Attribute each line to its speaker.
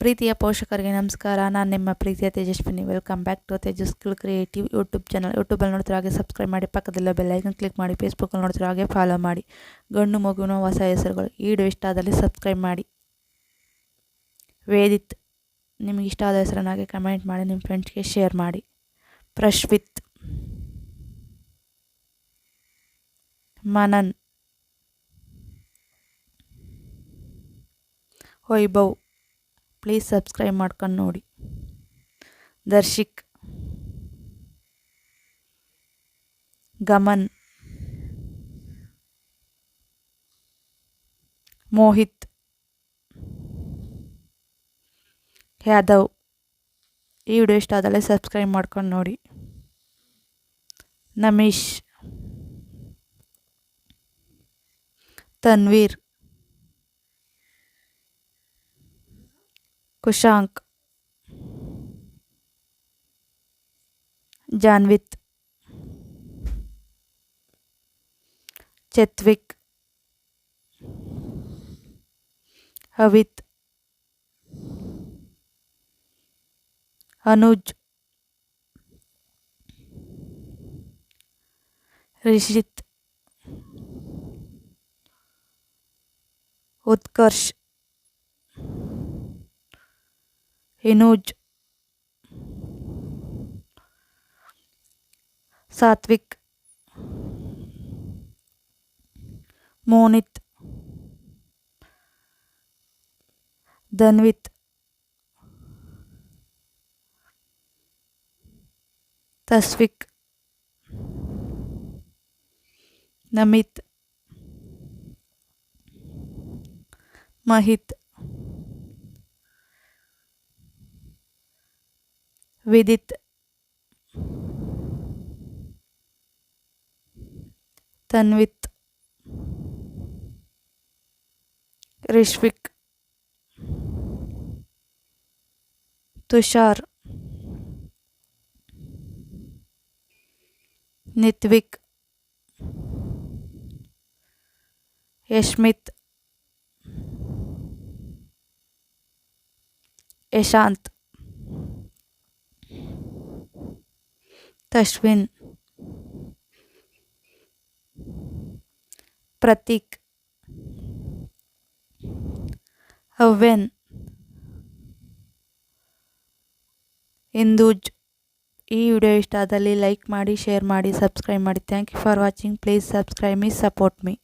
Speaker 1: ಪ್ರೀತಿಯ ಪೋಷಕರಿಗೆ ನಮಸ್ಕಾರ. ನಾನು ನಿಮ್ಮ ಪ್ರೀತಿಯ Tejaswini. Welcome back to Tejas creative YouTube channel. ಯೂಟ್ಯೂಬಲ್ಲಿ ನೋಡ್ತಿರೋ ಹಾಗೆ ಸಬ್ಸ್ಕ್ರೈಬ್ ಮಾಡಿ, ಪಕ್ಕದಲ್ಲೇ ಬೆಲ್ ಐಕನ್ ಕ್ಲಿಕ್ ಮಾಡಿ. ಫೇಸ್ಬುಕ್ಕಲ್ಲಿ ನೋಡ್ತಿರೋ ಹಾಗೆ ಫಾಲೋ ಮಾಡಿ. ಗಂಡು ಮಗುವಿನ ಹೊಸ ಹೆಸರುಗಳು. ಈ ವಿಡಿಯೋ ಇಷ್ಟ ಆದಲ್ಲಿ ಸಬ್ಸ್ಕ್ರೈಬ್ ಮಾಡಿ. ವೇದಿತ್, ನಿಮಗೆ ಇಷ್ಟ ಆದ ಹೆಸರನ್ನು ಹಾಗೆ ಕಮೆಂಟ್ ಮಾಡಿ, ನಿಮ್ಮ ಫ್ರೆಂಡ್ಸ್ಗೆ ಶೇರ್ ಮಾಡಿ. ಪ್ರಶ್ವಿತ್, ಮನನ್, ವೈಭವ್, ಪ್ಲೀಸ್ ಸಬ್ಸ್ಕ್ರೈಬ್ ಮಾಡ್ಕೊಂಡು ನೋಡಿ. ದರ್ಶಿಕ್, ಗಮನ್, ಮೋಹಿತ್, ಯಾದವ್. ಈ ವಿಡಿಯೋ ಇಷ್ಟ ಆದಲ್ಲಿ ಸಬ್ಸ್ಕ್ರೈಬ್ ಮಾಡ್ಕೊಂಡು ನೋಡಿ. ನಮೀಶ್, ತನ್ವೀರ್, ಕುಶಾಂಕ್, ಜಾನ್ವಿತ್, ಚತ್ವಿಕ್, ಅವಿತ್, ಅನುಜ್, ರಿಷಿತ್, ಉತ್ಕರ್ಷ್, ಹಿನೂಜ್, ಸಾತ್ವಿಕ್, ಮೋನಿತ್, ಧನ್ವಿತ್, ತಸ್ವಿಕ್, ನಮಿತ್, ಮಹಿತ್, ವಿದಿತ್, ತನ್ವಿತ್, ರಿಶ್ವಿಕ್, ತುಷಾರ್, ನಿತ್ವಿಕ್, ಯಶ್ಮಿತ್, ಯಶಾಂತ್, ತಶ್ವಿನ್, ಪ್ರತೀಕ್, ಅವ್ವೆನ್, ಇಂದೂಜ್. ಈ ವಿಡಿಯೋ ಇಷ್ಟ ಆದಲ್ಲಿ ಲೈಕ್ ಮಾಡಿ, ಶೇರ್ ಮಾಡಿ, ಸಬ್ಸ್ಕ್ರೈಬ್ ಮಾಡಿ. Thank you for watching. Please subscribe me, support me.